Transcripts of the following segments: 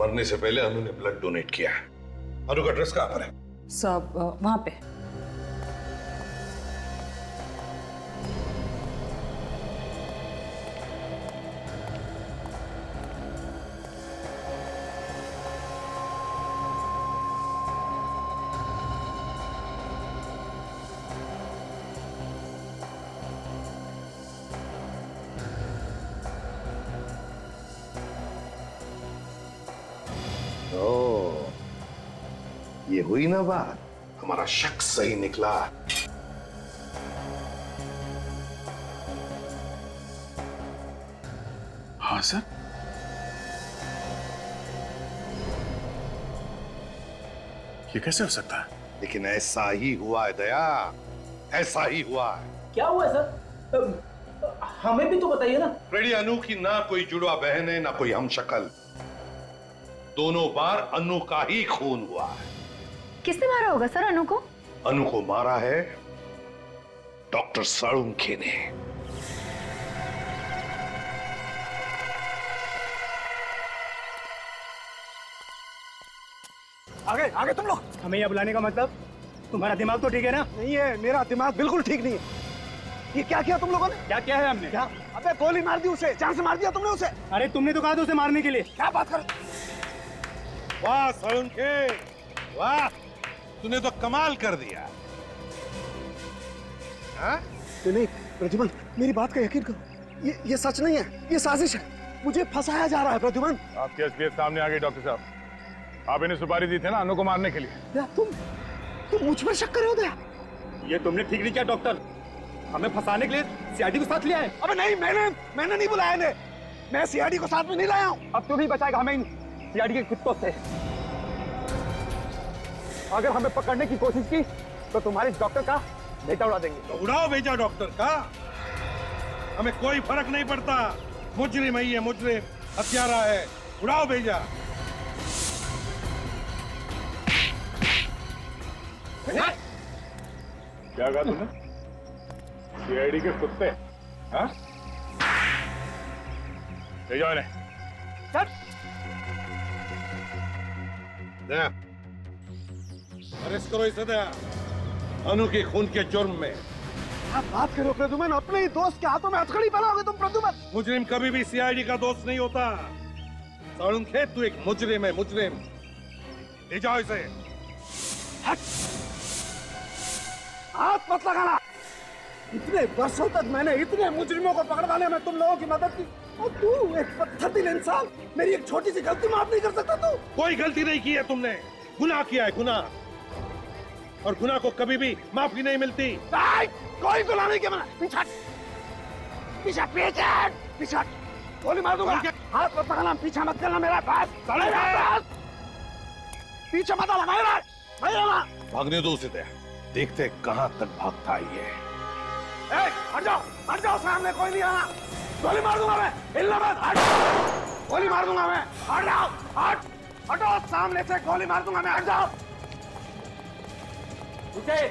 मरने से पहले अनु ने ब्लड डोनेट किया है। अनु का एड्रेस कहाँ पर है? सब वहां पे। ये हुई ना बात, हमारा शक सही निकला। हाँ सर। ये कैसे हो सकता है? लेकिन ऐसा ही हुआ है दया, ऐसा ही हुआ है। क्या हुआ है सर? हमें भी तो बताइए ना। रेडी, अनु की ना कोई जुड़वा बहन है ना कोई हम शक्ल। दोनों बार अनु का ही खून हुआ है। किसने मारा होगा सर अनु को? अनु को मारा है डॉक्टर साळुंखे ने। आगे आगे तुम लोग। हमें यहाँ बुलाने का मतलब? तुम्हारा दिमाग तो ठीक है ना? नहीं है, मेरा दिमाग बिल्कुल ठीक नहीं है। ये क्या किया तुम लोगों ने? क्या क्या है हमने? क्या? अबे गोली मार दी उसे, जान से मार दिया तुमने उसे। अरे तुमने तो कहा था उसे मारने के लिए। क्या बात कर? वाह साळुंखे, वाह, तूने तो कमाल कर दिया। हाँ? नहीं प्रद्युमन, मेरी बात का यकीन करो, ये सच नहीं है, ये साजिश है। मुझे फंसाया जा रहा है प्रद्युमन। आपके एसपीएस सामने आ गई डॉक्टर साहब। आप इन्हें सुपारी दी थे ना अनु को मारने के लिए। या तुम मुझ पर शक कर रहे हो दया? ये तुमने ठीक नहीं किया डॉक्टर, हमें फंसाने के लिए सीआईडी को साथ लिया है। अबे नहीं, मैंने नहीं बुलाया इन्हें। मैं सीआईडी को साथ में नहीं लाया हूँ। अब तू नहीं बचाएगा हमें इन सीआईडी के कुत्तों से। अगर हमें पकड़ने की कोशिश की तो तुम्हारे डॉक्टर का बेटा उड़ा देंगे। तो उड़ाओ बेटा डॉक्टर का, हमें कोई फर्क नहीं पड़ता। मुजरिम है ये, मुजरिम हत्यारा है, उड़ाओ भेजा। क्या कहा तुमने? सीआईडी के कुत्ते? हाँ? ले जाओ इन्हें। दया, अरेस्ट करो इसे दया, अनु के खून के जुर्म में। क्या बात करो प्रद्युमन, अपने ही दोस्त के हाथों में हथकड़ी बनाओगे तुम प्रद्युमन? मुजरिम कभी भी सीआईडी का दोस्त नहीं होता। साळुंखे, तू एक मुजरिम है, मुजरिम। ले जाओ इसे। हाथ मत लगाना। इतने वर्षों तक मैंने इतने मुजरिमों को पकड़वाने में तुम लोगों की मदद की, और तू एक पत्थर दिल इंसान मेरी एक छोटी सी गलती माफ नहीं कर सकता तू? कोई गलती नहीं की है तुमने, गुनाह किया है, गुनाह, और गुनाह को कभी भी माफी नहीं मिलती। कोई गुनाह नहीं किया मैंने। पीछे पीछे पीछे पीछे, गोली मार दूंगा। हाथ मत लगाना, पीछे मत करना मेरा पास। पीछे मत आना, भागने दो उसे दया, देखते कहां तक भागता है ये। हट जाओ, सामने कोई नहीं आना। गोली मार दूंगा मैं, हिलना मत। हट, गोली मार दूंगा मैं। हट जाओ, हटो, सामने से गोली मार दूंगा मैं। हट जाओ। रुकिए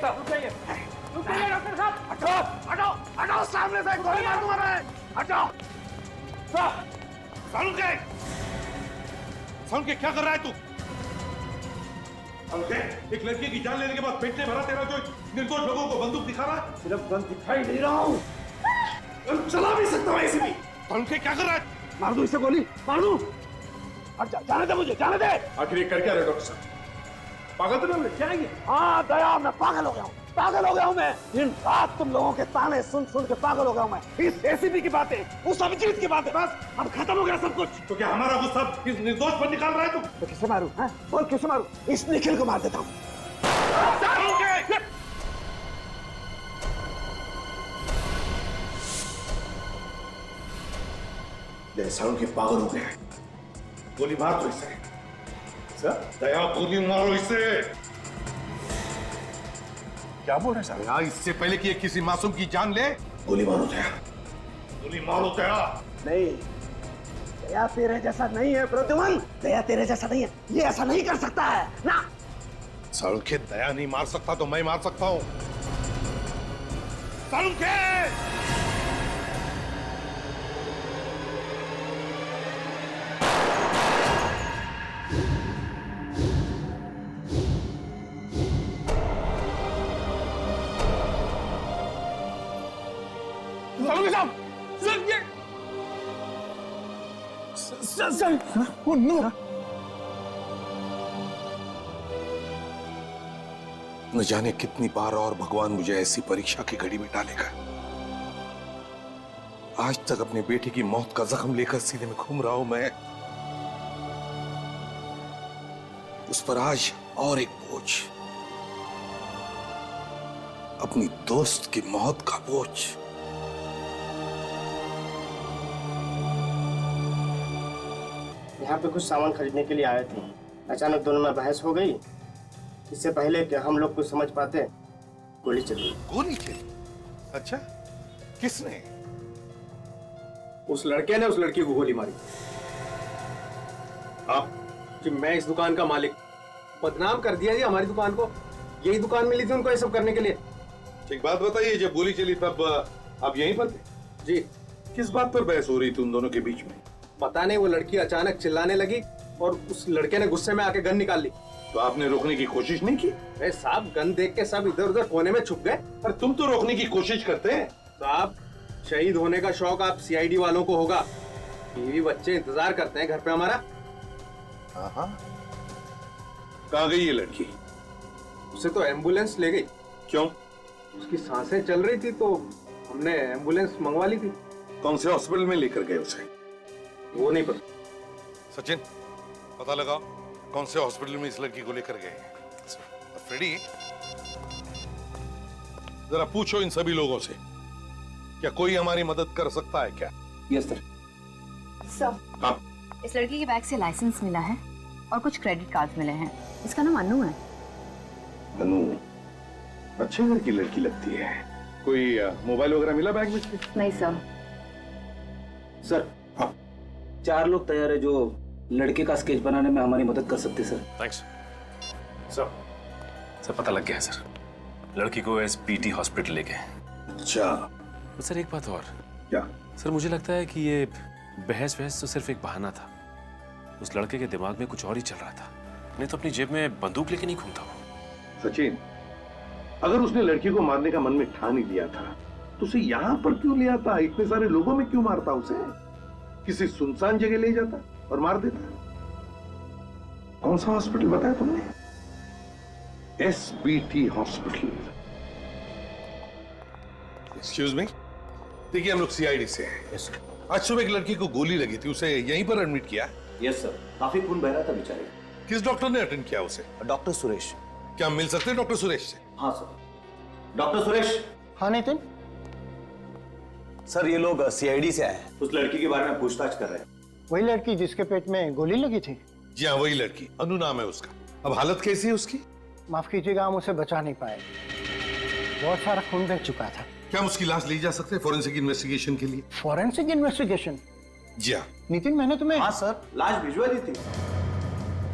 डॉक्टर साहब, हटो, सामने से गोली मार दूंगा मैं। हट जाओ। साळुंखे, साळुंखे क्या कर रहा है तू? एक लड़की की जान लेने के बाद पेट में भरा तेरा जो निर्दोष लोगों को बंदूक दिखा रहा है। सिर्फ गन दिखाई नहीं रहा हूँ, चला भी सकता हूँ ऐसे भी। साळुंखे क्या कर रहा है? मार दूं इसे गोली, मार दूं। हट जा, जाने दे मुझे, जाने दे। आखिर ये कर क्या रहे डॉक्टर साहब? पागल तो नहीं हो क्या है ये? हाँ दया, मैं पागल हो गया हूँ, मैं। दिन रात तुम लोगों के ताने सुन सुन के पागल हो गया हूँ मैं। इस एसीपी की बातें, उस अभिजीत की बातें, बस अब खत्म हो गया सब कुछ। तो क्या हमारा गुस्सा इस निर्दोष पर निकाल रहा है तू? तो किसे मारूं? बोल किसे मारूं? इस निखिल को मार देता हूँ। साळुंखे पागल हो गया है, गोली मार दो इसे। दया, गोली मारो इसे। क्या बोल रहे हैं साहब? इससे पहले कि किसी मासूम की जान ले, गोली मारो दया, गोली मारो दया। नहीं, दया तेरे जैसा नहीं है प्रद्युमन, दया तेरे जैसा नहीं है, ये ऐसा नहीं कर सकता है ना। साळुंखे, दया नहीं मार सकता तो मैं मार सकता हूं। साळुंखे! सालुंके साहब, सर ये सर ओह नो। न जाने कितनी बार और भगवान मुझे ऐसी परीक्षा की घड़ी में डालेगा। आज तक अपने बेटे की मौत का जख्म लेकर सीने में घूम रहा हूं मैं, उस पर आज और एक बोझ, अपनी दोस्त की मौत का बोझ। यहाँ पे कुछ सामान खरीदने के लिए आए थे, अचानक दोनों में बहस हो गई। इससे पहले कि हम लोग कुछ समझ पाते गोली चली। गोली चली? अच्छा, किसने? उस लड़के ने उस लड़की को गोली मारी। आप कि मैं इस दुकान का मालिक, बदनाम कर दिया जी हमारी दुकान को। यही दुकान मिली थी उनको ये सब करने के लिए। एक बात बताइए, जब गोली चली तब आप यहीं पर थे? जी। किस बात पर बहस हो रही थी उन दोनों के बीच में? पता नहीं, वो लड़की अचानक चिल्लाने लगी और उस लड़के ने गुस्से में आके गन निकाल ली। तो आपने रोकने की कोशिश नहीं की? अरे साहब, गन देख के सब इधर उधर कोने में छुप गए। पर तुम तो रोकने की कोशिश करते हैं। साहब, शहीद होने का शौक आप सीआईडी वालों को होगा। बीवी बच्चे इंतजार करते हैं घर पे हमारा। हाँ। कहाँ गई ये लड़की? उसे तो एम्बुलेंस ले गई। क्यों? उसकी सांसें चल रही थी तो हमने एम्बुलेंस मंगवा ली थी। कौन से हॉस्पिटल में लेकर गए उसे? वो नहीं पता। सचिन, पता लगाओ कौन से हॉस्पिटल में इस लड़की को लेकर गए। फ्रेडी, जरा पूछो इन सभी लोगों से, क्या कोई हमारी मदद कर सकता है क्या? Yes sir. सर, हाँ। इस लड़की के बैग से लाइसेंस मिला है और कुछ क्रेडिट कार्ड मिले हैं। इसका नाम अनु है। अनु? अच्छे घर की लड़की लगती है। कोई मोबाइल वगैरह मिला बैग में? नहीं सर। सर, हाँ। 4 लोग तैयार है जो लड़के का स्केच बनाने में हमारी मदद कर सकते सर। थैंक्स सर, पता लग गया है सर। लड़की को एसपीटी हॉस्पिटल ले गए। अच्छा। तो सर एक बात और। क्या? सर मुझे लगता है कि ये बहस तो सिर्फ एक बहाना था। उस लड़के के दिमाग में कुछ और ही चल रहा था, नहीं तो अपनी जेब में बंदूक लेके नहीं घूमता वो। सचिन, अगर उसने लड़की को मारने का मन में ठान ही लिया था तो उसे यहाँ पर क्यों ले आता? इतने सारे लोगों में क्यों मारता उसे? किसी सुनसान जगह ले जाता और मार देता। कौन सा हॉस्पिटल बताया तुमने? SBT hospital. एक्सक्यूज मी, देखिए हम लोग सीआईडी से हैं। Yes sir. आज सुबह एक लड़की को गोली लगी थी, उसे यहीं पर एडमिट किया? यस सर, काफी खून बह रहा था बेचारे। किस डॉक्टर ने अटेंड किया उसे? डॉक्टर सुरेश। क्या हम मिल सकते हैं डॉक्टर सुरेश से? हाँ सर। डॉक्टर सुरेश। हाँ नितिन। सर, ये लोग सीआईडी से आए हैं, उस लड़की के बारे में पूछताछ कर रहे हैं। वही लड़की जिसके पेट में गोली लगी थी? जी हाँ, वही लड़की। अनु नाम है उसका। अब हालत कैसी है उसकी? माफ कीजिएगा, हम उसे बचा नहीं पाए। बहुत सारा खून बह चुका था। क्या हम उसकी लाश ले जा सकते हैं फॉरेंसिक इन्वेस्टिगेशन के लिए? Forensic investigation? जी हाँ। नितिन, मैंने तुम्हें हाँ सर, लाश भिजवा दी थी।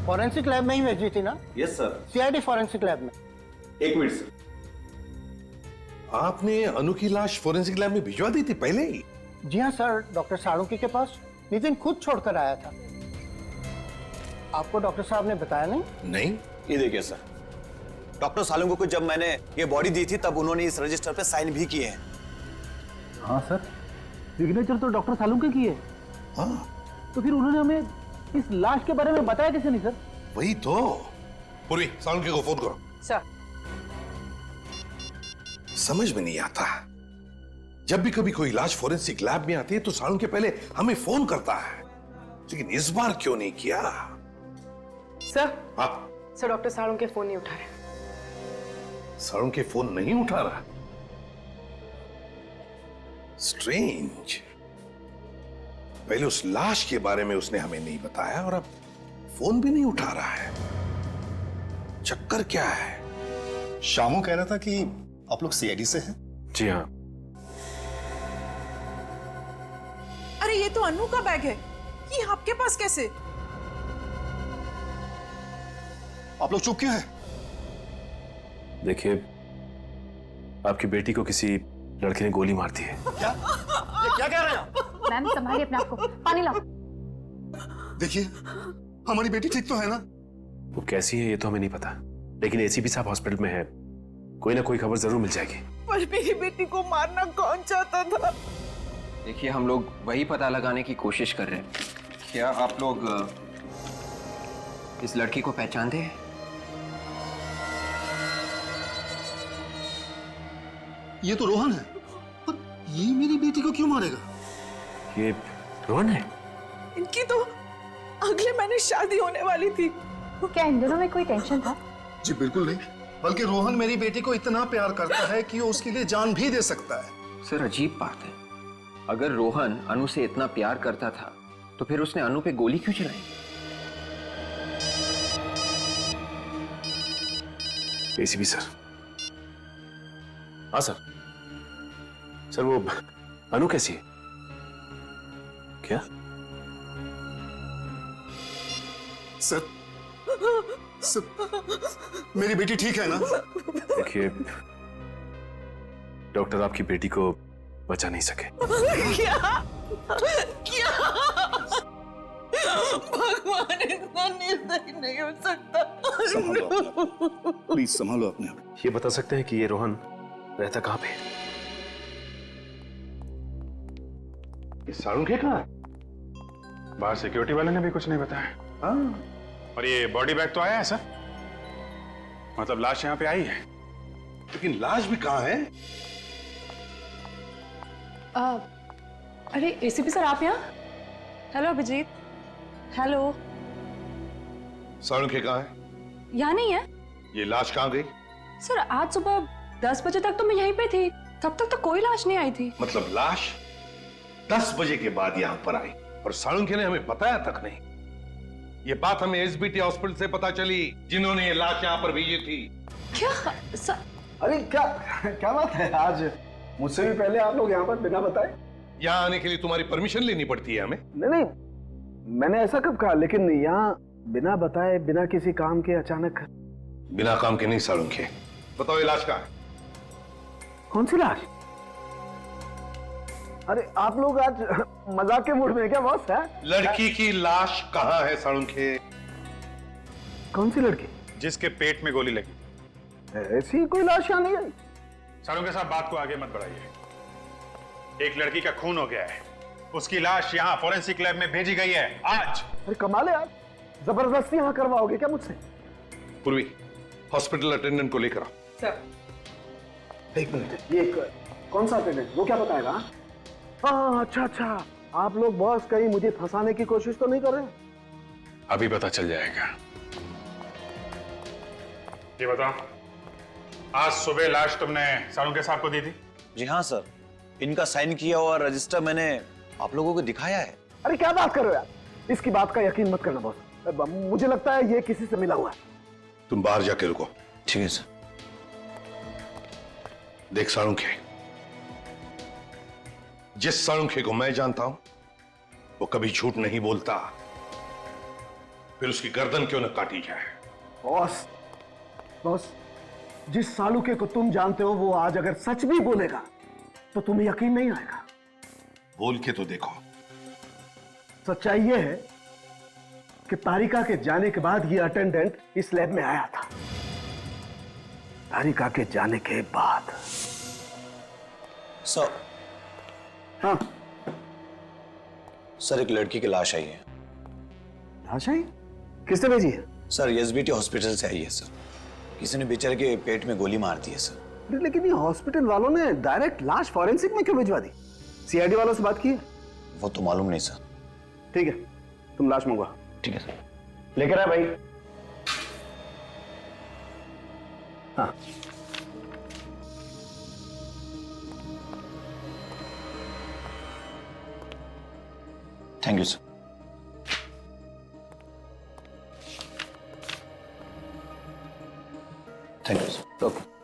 फॉरेंसिक लैब में ही भेजी थी ना? Yes sir. CID forensic lab में। 1 मिनट सर। आपने अनु की लाश फॉरेंसिक लैब में भिजवा दी थी पहले ही? जी हाँ सर, डॉक्टर साळुंके के पास नितिन खुद छोड़कर आया था। आपको डॉक्टर साहब ने बताया नहीं? नहीं। ये देखिए सर, डॉक्टर सालुंके को जब मैंने ये बॉडी दी थी तब उन्होंने इस रजिस्टर पे साइन भी किए हैं। हाँ सर, सिग्नेचर तो डॉक्टर सालुंके की है। हाँ। तो फिर उन्होंने हमें इस लाश के बारे में बताया कैसे नहीं सर? वही तो। पूर्वी, साळुंके को फोन करो। सर। समझ में नहीं आता, जब भी कभी कोई लाश फॉरेंसिक लैब में आती है तो साळुंके पहले हमें फोन करता है, लेकिन इस बार क्यों नहीं किया? सर। हाँ। सर, डॉक्टर साळुंके फोन नहीं उठा रहे। साळुंके फोन नहीं उठा रहा? स्ट्रेंज। पहले उस लाश के बारे में उसने हमें नहीं बताया और अब फोन भी नहीं उठा रहा है। चक्कर क्या है? शामू कह रहा था कि आप लोग सीआईडी से हैं। जी हाँ। अरे ये तो अनु का बैग है, ये आपके पास कैसे? आप लोग चुप क्यों हैं? देखिए, आपकी बेटी को किसी लड़के ने गोली मार दी है। क्या? ये क्या कह रहे हैं आप? मैम, संभालिए अपने आप को। पानी लाओ। देखिए, हमारी बेटी ठीक तो है ना? वो कैसी है ये तो हमें नहीं पता, लेकिन एसीपी साहब हॉस्पिटल में है, कोई ना कोई खबर जरूर मिल जाएगी। पर मेरी बेटी को मारना कौन चाहता था? देखिए, हम लोग वही पता लगाने की कोशिश कर रहे हैं। क्या आप लोग इस लड़की को पहचानते हैं? ये तो रोहन है, पर ये मेरी बेटी को क्यों मारेगा? ये रोहन है? इनकी तो अगले महीने शादी होने वाली थी। क्या इन दोनों में कोई टेंशन था? जी बिल्कुल नहीं, बल्कि रोहन मेरी बेटी को इतना प्यार करता है कि वो उसके लिए जान भी दे सकता है। सर, अजीब बात है। अगर रोहन अनु से इतना प्यार करता था तो फिर उसने अनु पे गोली क्यों चलाई? ACP sir. हाँ सर। सर वो अनु कैसी है? क्या? सर, मेरी बेटी ठीक है ना? देखिए, डॉक्टर आपकी बेटी को बचा नहीं सके। क्या? क्या? भगवान, इतना निर्दयी नहीं हो सकता। प्लीज संभालो अपने आप। ये बता सकते हैं कि ये रोहन रहता कहाँ पे? ये साळुंखे कहाँ? बाहर सिक्योरिटी वाले ने भी कुछ नहीं बताया। हाँ। और ये बॉडी बैग तो आया है सर, मतलब लाश यहाँ पे आई है, लेकिन लाश भी कहाँ है? अरे एसीपी सर, आप यहाँ? हेलो अभिजीत। हेलो। साळुंखे कहाँ है? यहाँ नहीं है। ये लाश कहाँ गई? सर, आज सुबह 10 बजे तक तो मैं यहीं पे थी, तब तक तो कोई लाश नहीं आई थी। मतलब लाश 10 बजे के बाद यहाँ पर आई और साळुंखे ने हमें बताया तक नहीं। ये बात हमें एसबीटी हॉस्पिटल से पता चली, जिन्होंने ये लाश यहाँ पर भेजी थी। क्या सर? अरे क्या क्या बात है, आज मुझसे भी पहले आप लोग यहाँ पर बिना बताए? यहाँ आने के लिए तुम्हारी परमिशन लेनी पड़ती है हमें। नहीं, मैंने ऐसा कब कहा, लेकिन यहाँ बिना बताए, बिना किसी काम के अचानक। बिना काम के नहीं साळुंखे। बताओ ये लाश कहाँ है? कौन सी लाश? अरे आप लोग आज मजाक के मूड में है क्या बॉस? है लड़की की लाश कहाँ है साळुंखे? कौन सी लड़की? जिसके पेट में गोली लगी। ऐसी कोई लाश यहाँ नहीं आई। साळुंखे साहब, बात को आगे मत बढ़ाइए। एक लड़की का खून हो गया है, उसकी लाश यहाँ फोरेंसिक लैब में भेजी गई है आज। अरे कमाल है यार, जबरदस्ती यहाँ करवाओगे क्या मुझसे? पूर्वी, हॉस्पिटल अटेंडेंट को लेकर आओ। सर, एक मिनट, ये कौन सा अटेंडेंट? वो क्या बताएगा? हाँ, अच्छा अच्छा, आप लोग बॉस कहीं मुझे फंसाने की कोशिश तो नहीं कर रहे? अभी पता चल जाएगा। ये बताओ, आज सुबह लाश तुमने साळुंखे साहब को दी थी? जी हाँ सर, इनका साइन किया हुआ रजिस्टर मैंने आप लोगों को दिखाया है। अरे क्या बात कर रहे हो यार, इसकी बात का यकीन मत करना बॉस, मुझे लगता है ये किसी से मिला हुआ है। तुम बाहर जाके रुको। ठीक है सर। देख साळुंखे, जिस साळुंखे को मैं जानता हूं वो कभी झूठ नहीं बोलता, फिर उसकी गर्दन क्यों न काटी जाए। बॉस, बॉस, जिस साळुंखे को तुम जानते हो वो आज अगर सच भी बोलेगा तो तुम्हें यकीन नहीं आएगा। बोल के तो देखो। सच्चाई ये है कि तारिका के जाने के बाद ये अटेंडेंट इस लैब में आया था। तारिका के जाने के बाद। सर। हाँ सर, एक लड़की की लाश आई है। लाश आई? किसने भेजी है? सर, एसबीटी हॉस्पिटल से आई है सर। किसी ने बेचारे के पेट में गोली मार दी है सर। लेकिन ये हॉस्पिटल वालों ने डायरेक्ट लाश फॉरेंसिक में क्यों भिजवा दी? सीआईडी वालों से बात की है? वो तो मालूम नहीं सर। ठीक है, तुम लाश मंगवा। ठीक है सर। लेकर आ भाई। हाँ, thank you sir. Thank you sir. Okay.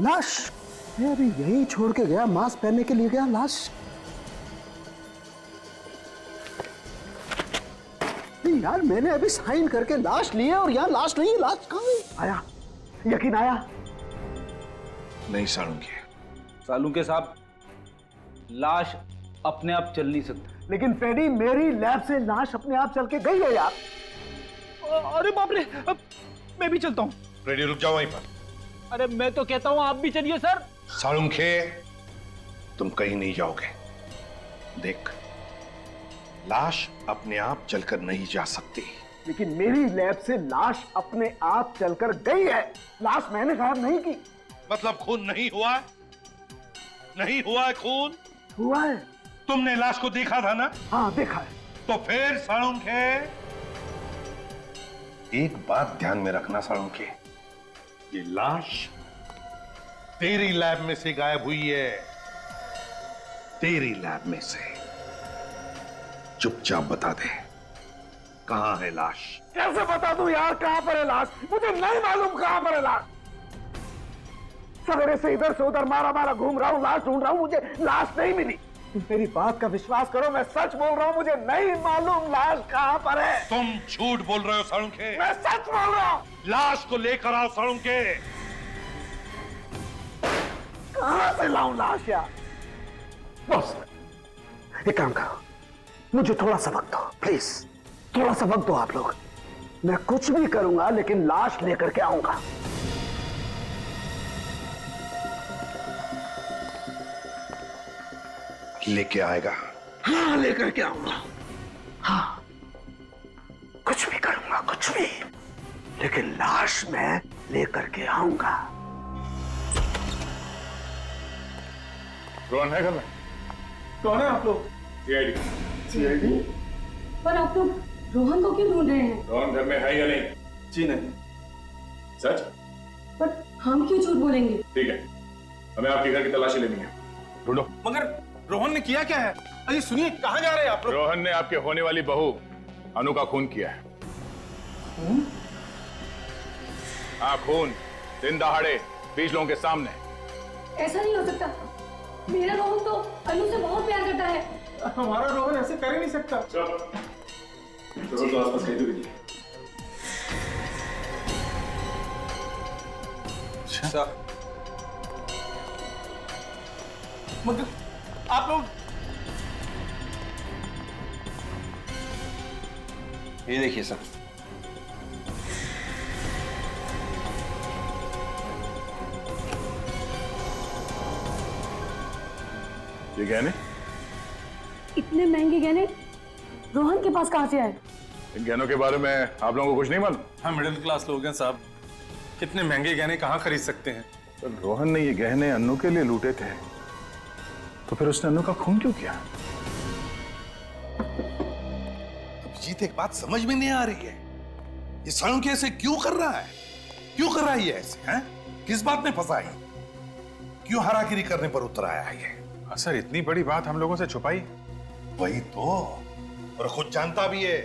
लाश मैं अभी यही छोड़ के गया, मास्क पहनने के लिए गया, लाश नहीं यार, मैंने अभी साइन करके लाश ली है और यहाँ लाश नहीं है। लाश कहाँ है? आया, यकीन आया? नहीं सालुंखे। सालुंखे साहब, लाश अपने आप चल नहीं सकती। लेकिन फ्रेडी, मेरी लैब से लाश अपने आप चल के गई है यार। अरे बाप रे, मैं भी चलता हूँ। फ्रेडी रुक जाओ वहीं पर। अरे मैं तो कहता हूँ आप भी चलिए सर। सालुंखे, तुम कहीं नहीं जाओगे। देख, लाश अपने आप चलकर नहीं जा सकती। लेकिन मेरी लैब से लाश अपने आप चलकर गई है। लाश मैंने गायब नहीं की। मतलब खून नहीं हुआ है? नहीं हुआ है खून? हुआ है। तुमने लाश को देखा था ना? हाँ देखा है। तो फिर सालुंखे, एक बात ध्यान में रखना सालुंखे, ये लाश तेरी लैब में से गायब हुई है। तेरी लैब में से। चुपचाप बता दे, कहां है लाश? कैसे बता दूं यार कहां पर है लाश? मुझे नहीं मालूम कहां पर है लाश। सवेरे से इधर से उधर मारा मारा घूम रहा हूं, लाश ढूंढ रहा हूं, मुझे लाश नहीं मिली। मेरी बात का विश्वास करो, मैं सच बोल रहा हूं, मुझे नहीं मालूम लाश कहां पर है। तुम झूठ बोल रहे हो सालुंखे। मैं सच बोल रहा हूं। लाश को लेकर आओ सालुंखे। कहां से लाऊं लाश यार? बस एक काम करो, मुझे थोड़ा सा वक्त दो प्लीज, थोड़ा सा वक्त दो आप लोग। मैं कुछ भी करूंगा लेकिन लाश लेकर के आऊंगा। लेके आएगा? हाँ लेकर के आऊंगा। हाँ कुछ भी करूंगा, कुछ भी, लेकिन लाश मैं लेकर के आऊंगा। रोहन है घर में? कौन है आप लोग? सीआईडी। पर आप लोग रोहन को क्यों ढूंढ रहे हैं? रोहन घर में है या नहीं? जी नहीं। सच? पर हम क्यों झूठ बोलेंगे? ठीक है, हमें आपके घर की तलाशी लेनी है। ढूंढो। मगर रोहन ने किया क्या है? अरे सुनिए, कहाँ जा रहे हैं आप लोग? रोहन ने आपके होने वाली बहू अनु का खून किया है। हाँ, खून दिन दहाड़े 20 लोगों के सामने। ऐसा नहीं हो सकता। मेरा रोहन तो अनु से बहुत प्यार करता है। हमारा रोहन ऐसे कर ही नहीं सकता। रोहन तो आसपास कहीं भी नहीं। अच्छा। मगर आप लोग, ये देखिए सर। ये गहने? इतने महंगे गहने रोहन के पास कहाँ से आए? इन गहनों के बारे में आप लोगों को कुछ नहीं मालूम? हम मिडिल क्लास लोग हैं साहब, कितने महंगे गहने कहाँ खरीद सकते हैं? तो रोहन ने ये गहने अन्नू के लिए लूटे थे, तो फिर उसने अन्नू का खून क्यों किया? अभिजीत, एक बात समझ में नहीं आ रही है, ये सालुंखे ऐसे क्यों कर रहा है? क्यों कर रहा है ये ऐसे? हैं? किस बात में फंसा है? क्यों हरागिरी करने पर उतर आया है ये? सर, इतनी बड़ी बात हम लोगों से छुपाई? वही तो, और खुद जानता भी है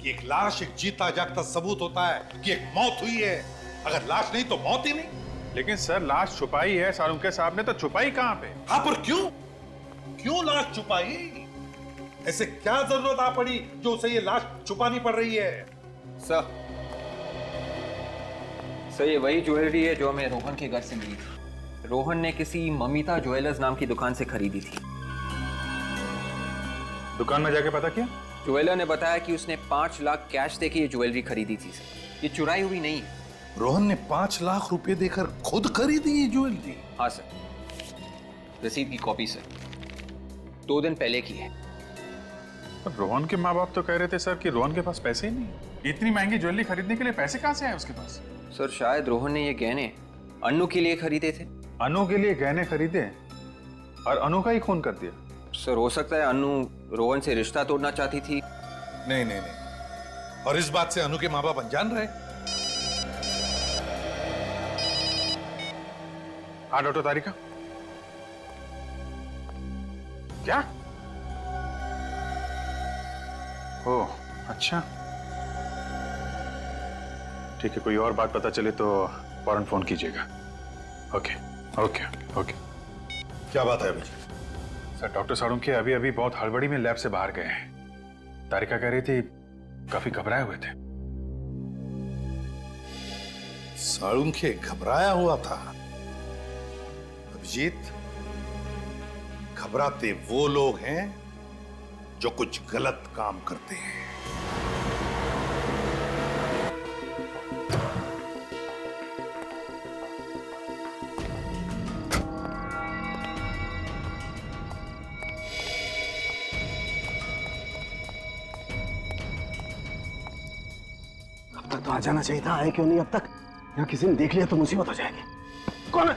कि एक लाश एक जीता जागता सबूत होता है कि एक मौत हुई है। अगर लाश नहीं तो मौत ही नहीं। लेकिन सर, लाश छुपाई है सालुंखे साहब ने, तो छुपाई कहां पे? हाँ, पर क्यों? क्यों लाश छुपाई? ऐसे क्या जरूरत आ पड़ी जो उसे ये लाश छुपानी पड़ रही है? सर ये वही ज्वेलरी है जो हमें रोहन के घर से मिली थी। रोहन ने किसी ममिता ज्वेलर्स नाम की दुकान से खरीदी थी। दुकान में जाके पता किया? ज्वेलर ने बताया कि उसने 5 लाख कैश देके ये ज्वेलरी खरीदी थी सर। ये चुराई हुई नहीं है। रोहन ने 5 लाख रुपए देकर खुद खरीदी ये ज्वेलरी? हाँ सर, रसीद की कॉपी सर, 2 दिन पहले की है। पर रोहन के माँ बाप तो कह रहे थे सर कि रोहन के पास पैसे ही नहीं। इतनी महंगी ज्वेलरी खरीदने के लिए पैसे कहाँ से आए उसके पास? सर शायद रोहन ने ये गहने अनु के लिए खरीदे थे। अनु के लिए गहने खरीदे और अनु का ही खून कर दिया? सर हो सकता है अनु रोहन से रिश्ता तोड़ना चाहती थी। नहीं नहीं नहीं, और इस बात से अनु के माँ बाप अनजान रहे? हाँ डॉक्टर तारिका, क्या? ओह अच्छा, ठीक है, कोई और बात पता चले तो फौरन फोन कीजिएगा। ओके। Okay okay. क्या बात है अभिजीत? सर डॉक्टर सालुंखे अभी अभी बहुत हड़बड़ी में लैब से बाहर गए हैं। तारिका कह रही थी काफी घबराए हुए थे। सालुंखे घबराया हुआ था? अभिजीत, घबराते वो लोग हैं जो कुछ गलत काम करते हैं। अब तक तो आ जाना चाहिए था, आए क्यों नहीं अब तक? यहाँ किसी ने देख लिया तो मुसीबत हो जाएगी। कौन है?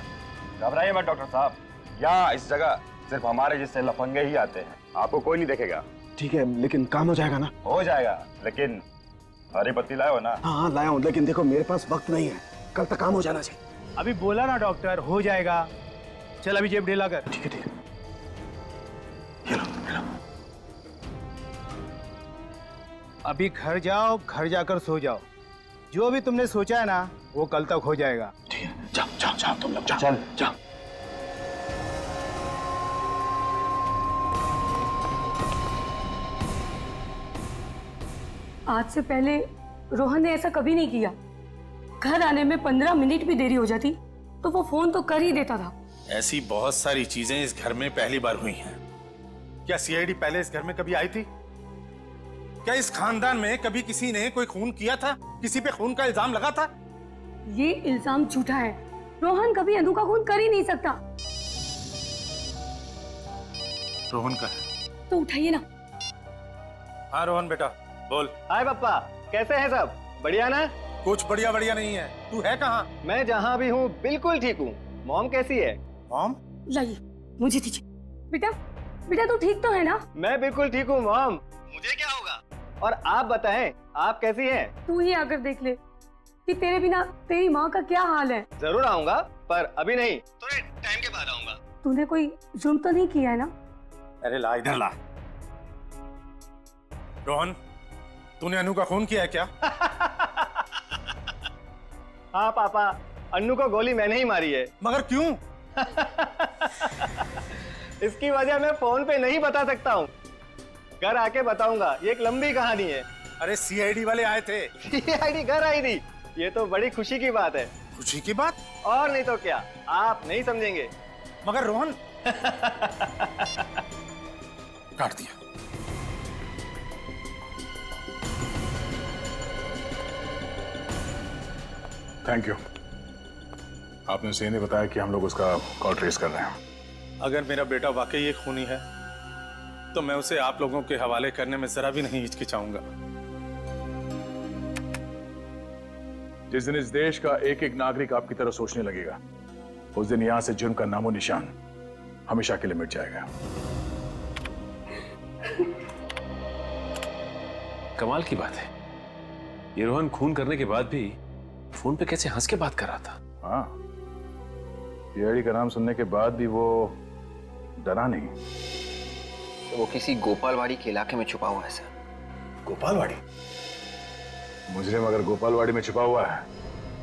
घबराइए मत डॉक्टर साहब, यहाँ इस जगह सिर्फ हमारे जैसे लफंगे ही आते हैं, आपको कोई नहीं देखेगा। ठीक है, लेकिन काम हो जाएगा ना? हो जाएगा, लेकिन हरी पत्ती लाए हो ना? हाँ लाया हूँ, लेकिन देखो मेरे पास वक्त नहीं है, कल तक काम हो जाना चाहिए। अभी बोला ना डॉक्टर, हो जाएगा। चल अभी जेब ढीला कर। ठीक है ठीक है। अभी घर जाओ, घर जाकर सो जाओ। जो भी तुमने सोचा है ना वो कल तक हो जाएगा। ठीक है, जाओ जाओ जाओ तुम लोग, जाओ चल जाओ। आज से पहले रोहन ने ऐसा कभी नहीं किया। घर आने में 15 मिनट भी देरी हो जाती तो वो फोन तो कर ही देता था। ऐसी बहुत सारी चीजें इस घर में पहली बार हुई हैं। क्या सीआईडी पहले इस घर में कभी आई थी? क्या इस खानदान में कभी किसी ने कोई खून किया था? किसी पे खून का इल्जाम लगा था? ये इल्जाम झूठा है। रोहन कभी अनु का खून कर ही नहीं सकता। रोहन का है तो उठाइए ना। हाँ रोहन बेटा बोल। हाय पापा, कैसे हैं सब? बढ़िया ना? कुछ बढ़िया बढ़िया नहीं है। तू है कहाँ? मैं जहाँ भी हूँ बिल्कुल ठीक हूँ। मॉम कैसी है? मॉम? लाइए मुझे दीजिए। बेटा बेटा तू ठीक तो है ना? मैं बिल्कुल ठीक हूँ मॉम। मुझे क्या होगा? और आप बताएं, आप कैसी हैं? तू ही आकर देख ले कि तेरे बिना तेरी माँ का क्या हाल है। जरूर आऊंगा, पर अभी नहीं, थोड़े टाइम के बाद आऊंगा। तूने कोई जुर्म तो नहीं किया है ना? अरे ला इधर ला। रोहन तूने अनु का खून किया है क्या? हाँ पापा, अन्नू को गोली मैंने ही मारी है। मगर क्यों? इसकी वजह मैं फोन पे नहीं बता सकता हूँ, घर आके बताऊंगा। ये एक लंबी कहानी है। अरे सीआईडी वाले आए थे। सीआईडी घर आई थी, ये तो बड़ी खुशी की बात है। खुशी की बात? और नहीं तो क्या, आप नहीं समझेंगे। मगर रोहन काट दिया। थैंक यू, आपने उसे नहीं बताया कि हम लोग उसका कॉल ट्रेस कर रहे हैं। अगर मेरा बेटा वाकई एक खूनी है तो मैं उसे आप लोगों के हवाले करने में जरा भी नहीं हिचकिचाऊंगा। जिस दिन इस देश का एक एक नागरिक आपकी तरह सोचने लगेगा, उस दिन यहां से जुर्म का नामो निशान हमेशा के लिए मिट जाएगा। कमाल की बात है, ये रोहन खून करने के बाद भी फोन पे कैसे हंस के बात कर रहा था। हाँ, सीआईडी का नाम सुनने के बाद भी वो डरा नहीं। तो वो किसी गोपालवाड़ी के इलाके में छुपा हुआ है सर। गोपालवाड़ी? मुजरिम अगर गोपालवाड़ी में छुपा हुआ है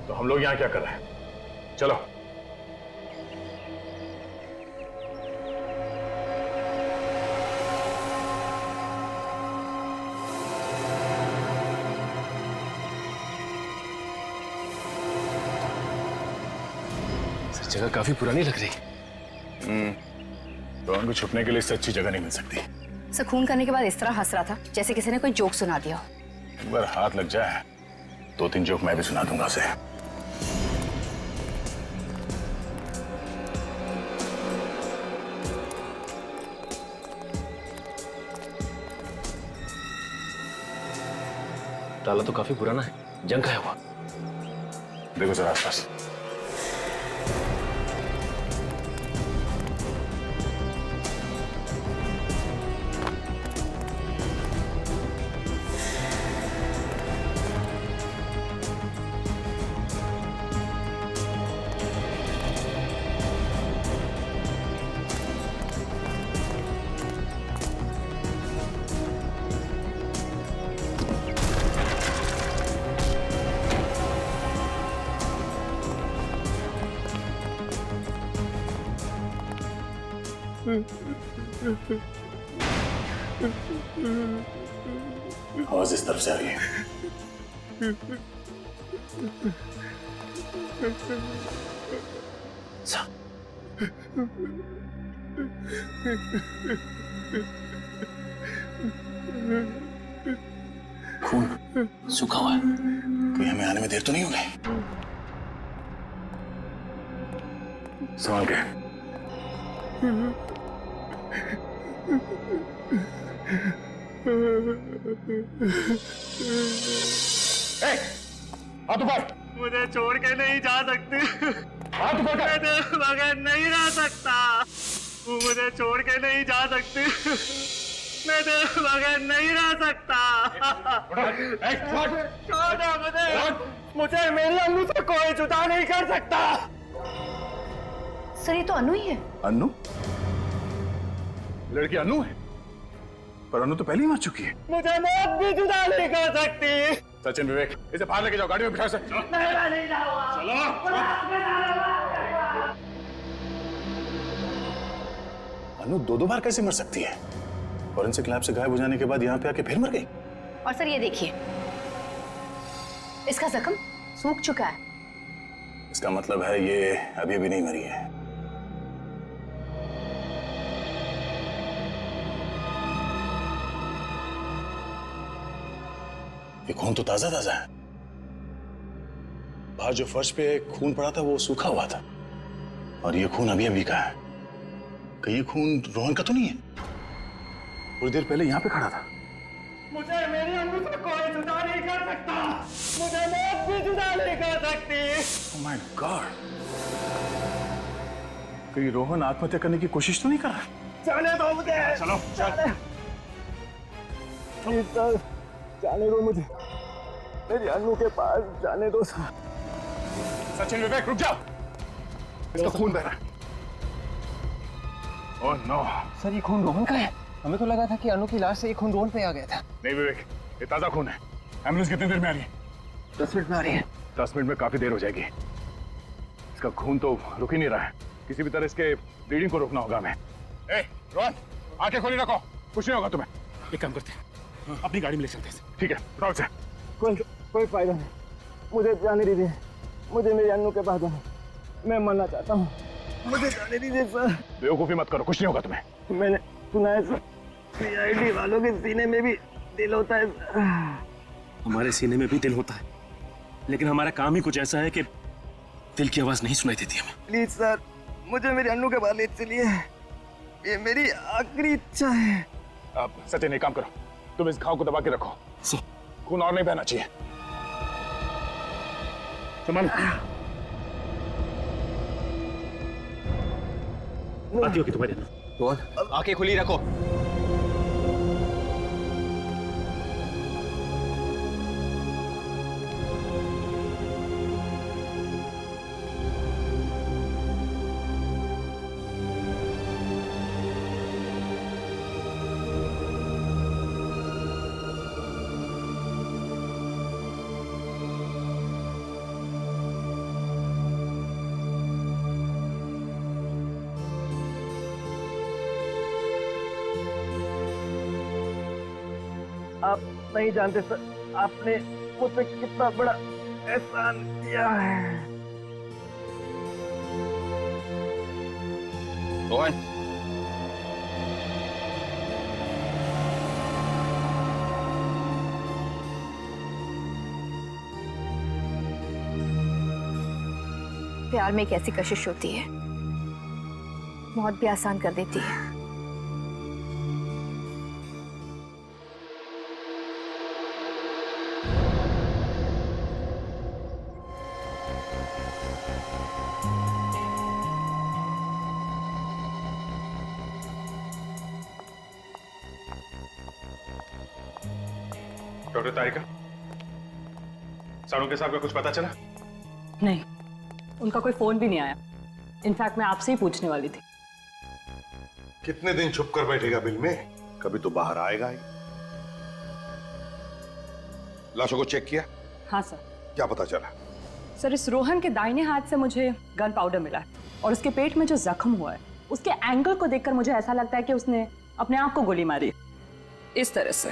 तो हम लोग यहाँ क्या कर रहे हैं? चलो। जगह काफी पुरानी लग रही। तो उनको छुपने के लिए इससे अच्छी जगह नहीं मिल सकती। सर खून करने के बाद इस तरह हंस रहा था जैसे किसी ने कोई जोक सुना दिया हो। अगर हाथ लग जाए 2-3 जोक मैं भी सुना दूंगा उसे। ताला तो काफी पुराना है, जंग खाया हुआ। देखो सर आसपास। आवाज इस तरफ से आ रही है। खून सूखा हुआ है, कोई हमें आने में देर तो नहीं हो गई? संभाल के। हाथ ऊपर। मुझे छोड़ के नहीं जा सकती। हाथ ऊपर कर। मैं तेरे बगैर नहीं रह सकता। तू मुझे छोड़ के नहीं जा सकती। मैं तेरे बगैर नहीं रह सकता। छोड़ दे मुझे मेरी अन्नू से कोई जुदा नहीं कर सकता। सर ये तो अनु ही है। अन्नू? लड़की अन्नू है, पर अन्नू तो पहले ही मर चुकी है। मुझे मौत भी जुदा नहीं कर सकती। सचिन, विवेक, इसे बाहर लेके जाओ, गाड़ी में बिठा से। मैं नहीं जाऊंगा। अन्नू दो बार कैसे मर सकती है? फॉरेंसिक लैब से गायब हो जाने के बाद यहाँ पे आके फिर मर गई। और सर ये देखिए, इसका जख्म सूख चुका है। इसका मतलब है ये अभी भी नहीं मरी है। ये खून तो ताजा ताजा है। बाहर जो फर्श पे खून पड़ा था वो सूखा हुआ था, और ये खून अभी अभी का है। कहीं ये खून रोहन का तो नहीं है? थोड़ी देर पहले यहाँ पे खड़ा था। मुझे मेरी अन्नू से कोई जुदा नहीं कर सकता। मुझे मौत भी जुदा नहीं कर सकती। Oh my God! कहीं रोहन आत्महत्या करने की कोशिश तो नहीं कर रहा? जाने दो मुझे। चलो चल। प्लीज सर, जाने दो मुझे। मेरी अन्नू के पास जाने दो सर। सचिन, विवेक, रुक जाओ। इसका खून बह रहा है। Oh no. सर ये खून रोहन का है। हमें तो लगा था कि अनु की लाश से ये खून रोहन पे आ गया था। नहीं विवेक, ये ताजा खून है। एम्बुलेंस कितनी देर में आ रही है? 10 मिनट में आ रही है। 10 मिनट में काफी देर हो जाएगी। इसका खून तो रुक ही नहीं रहा है। किसी भी तरह इसके ब्लीडिंग को रोकना होगा हमें। ए, रोहन, आंखें खोली रखो, कुछ नहीं होगा तुम्हें। एक काम करते हैं, अपनी गाड़ी में ले चलते हैं। ठीक है, उठाओ इसे। कोई फायदा नहीं, मुझे जाने दीजिए। मुझे मेरी अन्नू के पास जाना, मैं मरना चाहता हूँ। मुझे जाने दीजिए सर। बेवकूफी मत करो, कुछ नहीं होगा तुम्हें। मैंने सुना है सर, सीआईडी वालों के सीने में भी दिल होता है। हमारे सीने में भी दिल होता है, लेकिन हमारा काम ही कुछ ऐसा है कि दिल की आवाज नहीं सुनाई देती हमें। प्लीज सर, मुझे मेरी अन्नू के पास ले चलिए। ये मेरी आखिरी इच्छा है। अब सचिन, एक काम करो, तुम इस घाव को दबा के रखो। खून और नहीं बहना चाहिए। संभाल। आती होगी तुम्हारी अन्नू। रोहन, आंखें खुली रखो। आप नहीं जानते सर, आपने मुझसे कितना बड़ा एहसान किया है। रोहन, प्यार में एक ऐसी कशिश होती है, मौत भी आसान कर देती है। डॉक्टर तारिका, सालुंके साहब का कुछ पता चला? नहीं, उनका कोई फोन भी नहीं आया। इनफैक्ट मैं आपसे ही पूछने वाली थी। कितने दिन छुप कर बैठेगा बिल में? कभी तो बाहर आएगा ही। लाशों को चेक किया? हाँ सर। क्या पता चला? सर, इस रोहन के दाहिने हाथ से मुझे गन पाउडर मिला है, और उसके पेट में जो जख्म हुआ है उसके एंगल को देखकर मुझे ऐसा लगता है कि उसने अपने आप को गोली मारी, इस तरह से।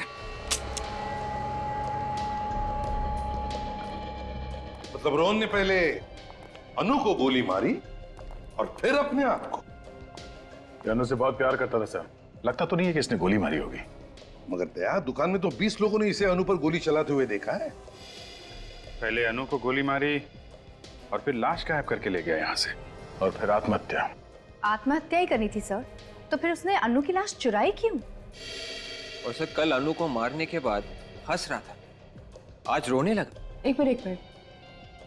मतलब रोहन ने पहले अनु को गोली मारी और फिर अपने आप को। ये अनु से बहुत प्यार करता था सर, लगता तो नहीं है कि इसने गोली मारी होगी। मगर दया, दुकान में तो 20 लोगों ने इसे अनु पर गोली चलाते हुए देखा है। पहले अनु को गोली मारी और फिर लाश गायब करके ले गया यहाँ से, और फिर आत्महत्या। आत्महत्या ही करनी थी सर, तो फिर उसने अनु की लाश चुराई क्यों? और सर कल अनु को मारने के बाद हंस रहा था, आज रोने लगा। एक मिनट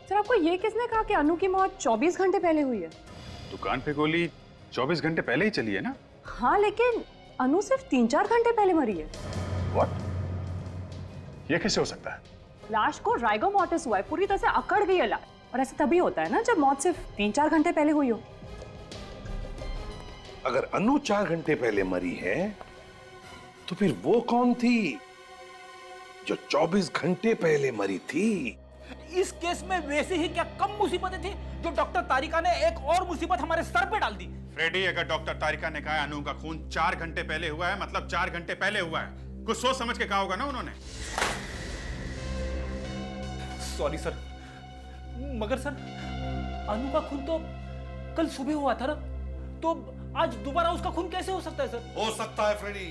सर, आपको ये किसने कहा कि अनु की मौत 24 घंटे पहले हुई है? दुकान पे गोली 24 घंटे पहले ही चली है ना? हाँ, लेकिन अनु सिर्फ 3-4 घंटे पहले मरी है। What? ये कैसे हो सकता है? लाश को राइगो मॉर्टिस हुआ है, पूरी तरह से अकड़ गई है लाश, और ऐसा तभी होता है ना जब मौत सिर्फ 3-4 घंटे पहले हुई हो। अगर अनु 4 घंटे पहले मरी है तो फिर वो कौन थी जो 24 घंटे पहले मरी थी? इस केस में वैसे ही क्या कम मुसीबतें थी जो डॉक्टर तारिका ने एक और मुसीबत हमारे सर पे डाल दी। फ्रेडी, अगर डॉक्टर तारिका ने कहा अनु का खून 4 घंटे पहले हुआ है, मतलब 4 घंटे पहले हुआ है। कुछ सोच समझ के कहा होगा ना उन्होंने। सॉरी सर, मगर सर अनु का खून तो कल सुबह हुआ था ना, तो आज दोबारा उसका खून कैसे हो सकता है सर? हो सकता है फ्रेडी,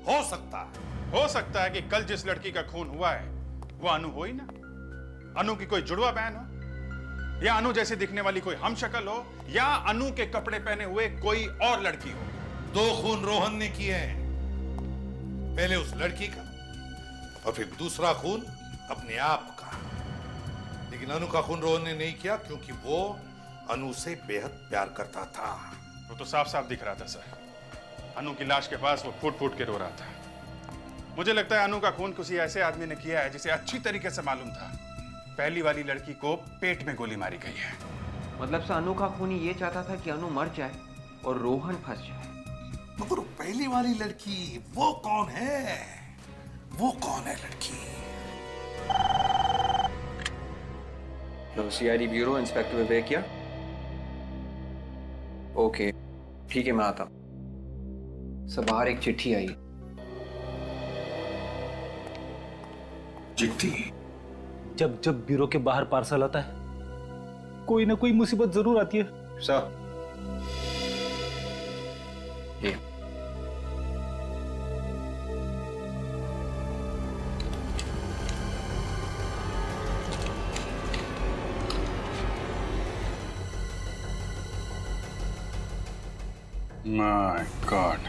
हो सकता है। हो सकता है कि कल जिस लड़की का खून हुआ है वो अनु हो ही ना। अनु की कोई जुड़वा बहन हो, या अनु जैसे दिखने वाली कोई हमशक्ल हो, या अनु के कपड़े पहने हुए कोई और लड़की हो। 2 खून रोहन ने किए हैं, पहले उस लड़की का और फिर दूसरा खून अपने आप का। लेकिन अनु का खून रोहन ने नहीं किया क्योंकि वो अनु से बेहद प्यार करता था। वो तो साफ साफ दिख रहा था सर, अनु की लाश के पास वो फूट फूट के रो रहा था। मुझे लगता है अनु का खून किसी ऐसे आदमी ने किया है जिसे अच्छी तरीके से मालूम था पहली वाली लड़की को पेट में गोली मारी गई है। मतलब से अनु का खूनी ये चाहता था कि अनु मर जाए और रोहन फंस जाए। मगर पहली वाली लड़की वो कौन है? वो कौन है लड़की? सीआईडी ब्यूरो इंस्पेक्टर विवेकिया। ओके ठीक है, मैं आता हूं। सब बाहर एक चिट्ठी आई। चिट्ठी? जब जब ब्यूरो के बाहर पार्सल आता है कोई ना कोई मुसीबत जरूर आती है सर। ये माय गॉड,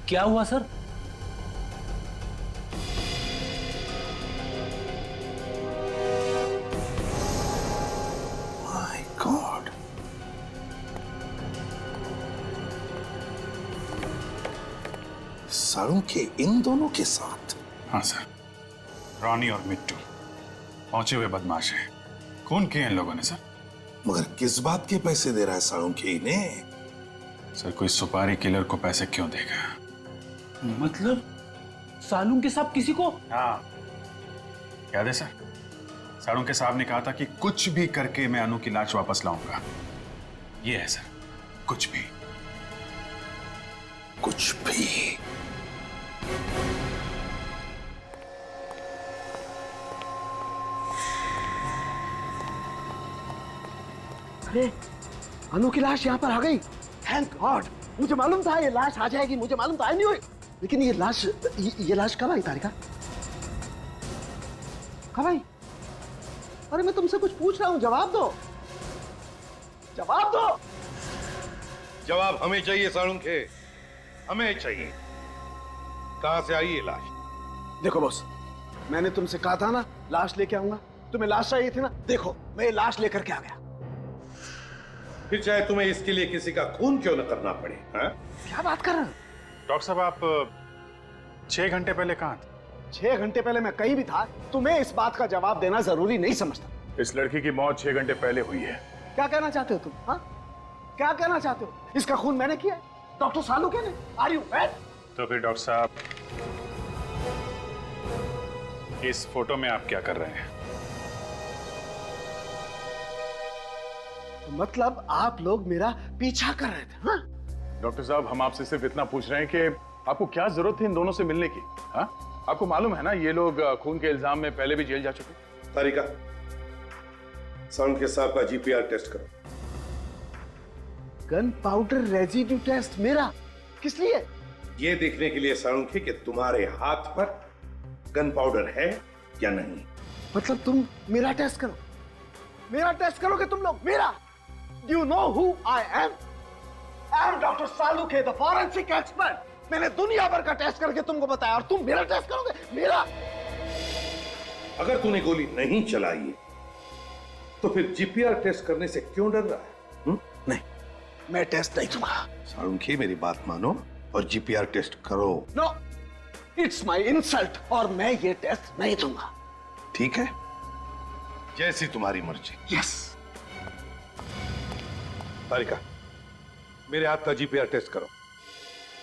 क्या हुआ सर? माय गॉड, साड़ू के इन दोनों के साथ? हाँ सर, रानी और मिट्टू पहुंचे हुए बदमाश हैं। खून किए इन लोगों ने सर। मगर किस बात के पैसे दे रहा है साड़ू के इन्हें? सर कोई सुपारी किलर को पैसे क्यों देगा? मतलब सालून के साथ किसी को? हाँ याद है सर, साड़ू के साहब ने कहा था कि कुछ भी करके मैं अनु की लाश वापस लाऊंगा। ये है सर, कुछ भी। कुछ भी? अरे अनु की लाश यहाँ पर आ गई। थैंक गॉड, मुझे मालूम था ये लाश आ जाएगी, मुझे मालूम था। नहीं हुई, लेकिन ये लाश कब आई तारिका? कब आई? अरे मैं तुमसे कुछ पूछ रहा हूँ, जवाब दो, जवाब दो। जवाब हमें चाहिए साड़ू के, हमें चाहिए। कहां से आई ये लाश? देखो बॉस, मैंने तुमसे कहा था ना लाश लेके आऊंगा, तुम्हें लाश चाहिए थी ना, देखो मैं ये लाश लेकर के आ गया। फिर चाहे तुम्हें इसके लिए किसी का खून क्यों न करना पड़े। हाँ? क्या बात कर रहे हो? डॉक्टर साहब आप 6 घंटे पहले कहाँ थे? 6 घंटे पहले मैं कहीं भी था, तुम्हें इस बात का जवाब देना जरूरी नहीं समझता। इस लड़की की मौत 6 घंटे पहले हुई है। क्या कहना चाहते हो तुम? हाँ, क्या कहना चाहते हो? इसका खून मैंने किया, डॉक्टर सालुके ने। Are you mad? तो फिर डॉक्टर साहब इस फोटो में आप क्या कर रहे हैं? मतलब आप लोग मेरा पीछा कर रहे थे? हाँ? डॉक्टर साहब, हम आपसे सिर्फ इतना पूछ रहे हैं कि आपको क्या जरूरत थी इन दोनों से मिलने की? हाँ, आपको मालूम है ना ये लोग खून के इल्जाम में पहले भी जेल जा चुके। तारिका, सालुंखे साहब का जीपीआर टेस्ट करो। गन पाउडर रेजिड्यू टेस्ट मेरा किस लिए? ये देखने के लिए सालुंखे कि तुम्हारे हाथ पर गन पाउडर है या नहीं। मतलब तुम मेरा टेस्ट करो? मेरा टेस्ट करोगे तुम लोग? मेरा? Do you know who I am? I am Dr. Salukhe, the forensic expert. मैंने दुनिया भर का टेस्ट करके तुमको बताया और तुम मेरा टेस्ट करोगे? मेरा? अगर तूने गोली नहीं चलाई है, तो फिर जीपीआर टेस्ट करने से क्यों डर रहा है? नहीं, मैं टेस्ट नहीं दूंगा। सालुंखे, मेरी बात मानो और जीपीआर टेस्ट करो। नो, इट्स माई इंसल्ट और मैं ये टेस्ट नहीं दूंगा। ठीक है, जैसी तुम्हारी मर्जी। यस। तारिका, मेरे हाथ का जीपीआर टेस्ट करो।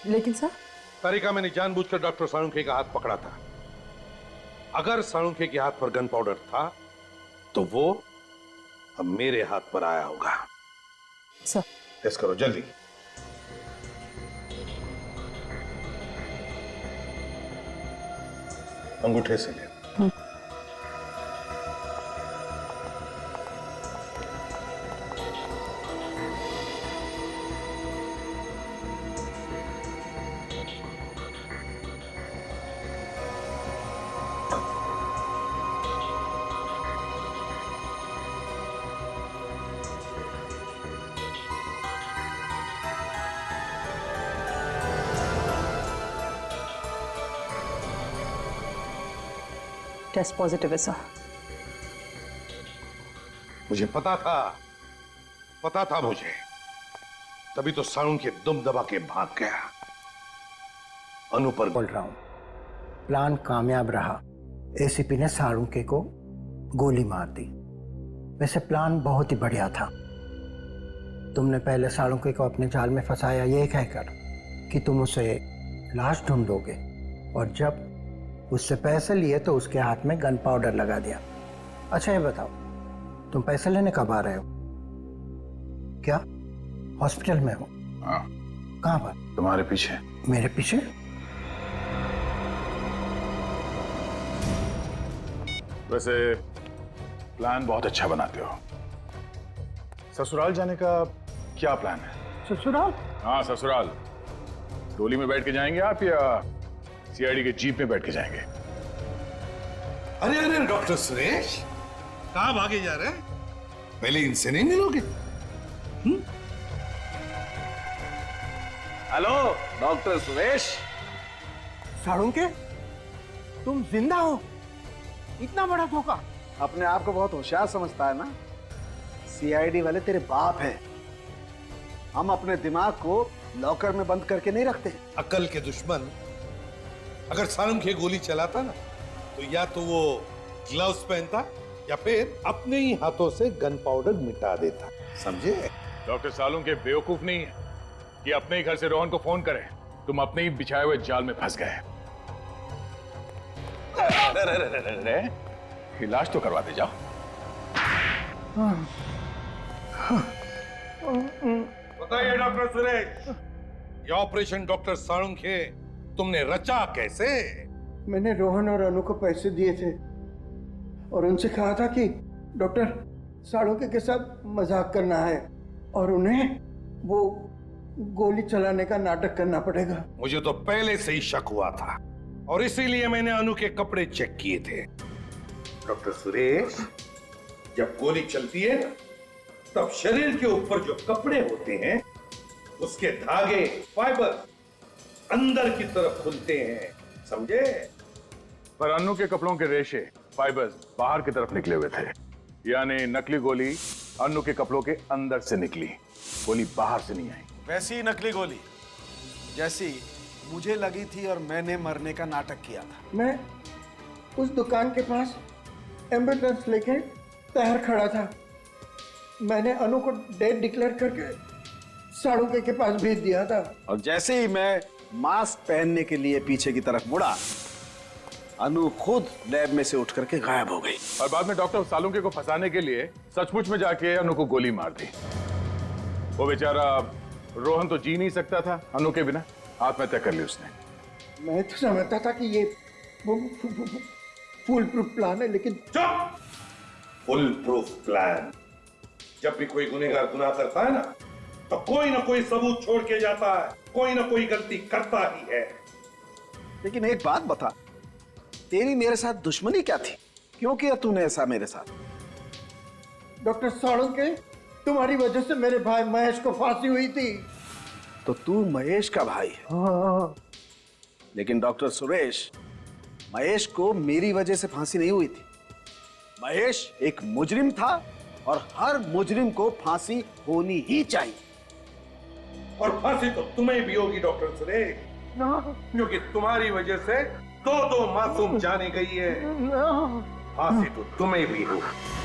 लेकिन सर, तारिका, मैंने जानबूझकर डॉक्टर सालुंखे का हाथ पकड़ा था। अगर सालुंखे के हाथ पर गन पाउडर था तो वो अब मेरे हाथ पर आया होगा। सर, टेस्ट करो जल्दी। अंगूठे से ले। टेस्ट पॉजिटिव है सर। मुझे पता था मुझे, तभी तो सालुंखे दुम दबा के भाग गया। अनु पर बोल रहा हूं, प्लान कामयाब रहा। एसीपी ने सालुंखे को गोली मार दी। वैसे प्लान बहुत ही बढ़िया था। तुमने पहले सालुंखे को अपने जाल में फंसाया ये कहकर कि तुम उसे लाश ढूंढोगे, और जब उससे पैसे लिए तो उसके हाथ में गन पाउडर लगा दिया। अच्छा ये बताओ, तुम पैसे लेने कब आ रहे हो? क्या हॉस्पिटल में हो? हाँ। कहाँ पर? तुम्हारे पीछे। मेरे पीछे? वैसे प्लान बहुत अच्छा बनाते हो। ससुराल जाने का क्या प्लान है? ससुराल? हाँ, ससुराल। डोली में बैठ के जाएंगे आप या सीआईडी के जीप में बैठ के जाएंगे? अरे अरे डॉक्टर सुरेश, कहां भागे जा रहे हैं? पहले इनसे नहीं मिलोगे? Hello doctor Suresh. सालुंखे, तुम जिंदा हो? इतना बड़ा धोखा। अपने आप को बहुत होशियार समझता है ना? सीआईडी वाले तेरे बाप हैं। हम अपने दिमाग को लॉकर में बंद करके नहीं रखते। अकल के दुश्मन, अगर सालुंखे गोली चलाता ना तो या तो वो ग्लव्स पहनता या फिर अपने ही हाथों से गन पाउडर मिटा देता। समझे? डॉक्टर सालुंखे बेवकूफ नहीं है कि अपने ही घर से रोहन को फोन करे। तुम अपने ही बिछाए हुए जाल में फंस गए। इलाज तो करवा दे जाओ। बताइए डॉक्टर सुरेश, ये ऑपरेशन डॉक्टर सालुंखे तुमने रचा कैसे? मैंने रोहन और अनु को पैसे दिए थे और उनसे कहा था कि डॉक्टर सालुंखे के साथ मजाक करना है और उन्हें वो गोली चलाने का नाटक करना पड़ेगा। मुझे तो पहले से ही शक हुआ था और इसीलिए मैंने अनु के कपड़े चेक किए थे। डॉक्टर सुरेश, जब गोली चलती है तब शरीर के ऊपर जो कपड़े होते हैं उसके धागे, फाइबर अंदर की तरफ खुलते हैं। समझे? पर अनु के कपड़ों के रेशे, फाइबर्स बाहर की तरफ निकले हुए थे। यानी नकली गोली अनु के कपड़ों के अंदर से निकली, गोली बाहर से नहीं आई। वैसी नकली गोली जैसी मुझे लगी थी और मैंने मरने का नाटक किया था। मैं उस दुकान के पास एम्बुलेंस लेके तैयार खड़ा था। मैंने अनु को डेड डिक्लेयर करके सालुंखे के पास भेज दिया था। और जैसे ही मैं मास्क पहनने के लिए पीछे की तरफ मुड़ा, अनु खुद लैब में से उठ करके गायब हो गई। और बाद में डॉक्टर सालुंखे को फंसाने के लिए सचमुच में जाके अनु को गोली मार दी। वो बेचारा रोहन तो जी नहीं सकता था अनु के बिना, आत्महत्या कर ली उसने। मैं तो समझता था कि ये फुल प्रूफ प्लान है, लेकिन चुप! Full proof plan. जब भी कोई गुनहगार गुनाह करता है ना, तो कोई ना कोई सबूत छोड़ के जाता है, कोई ना कोई गलती करता ही है। लेकिन एक बात बता, तेरी मेरे साथ दुश्मनी क्या थी? क्यों किया तूने ऐसा मेरे साथ? डॉक्टर साळुंके, तुम्हारी वजह से मेरे भाई महेश को फांसी हुई थी। तो तू महेश का भाई है? हाँ। लेकिन डॉक्टर सुरेश, महेश को मेरी वजह से फांसी नहीं हुई थी। महेश एक मुजरिम था और हर मुजरिम को फांसी होनी ही चाहिए। और फांसी तो तुम्हें भी होगी डॉक्टर सुरेश, क्योंकि तुम्हारी वजह से दो मासूम जाने गई है। फांसी तो तुम्हें भी होगी।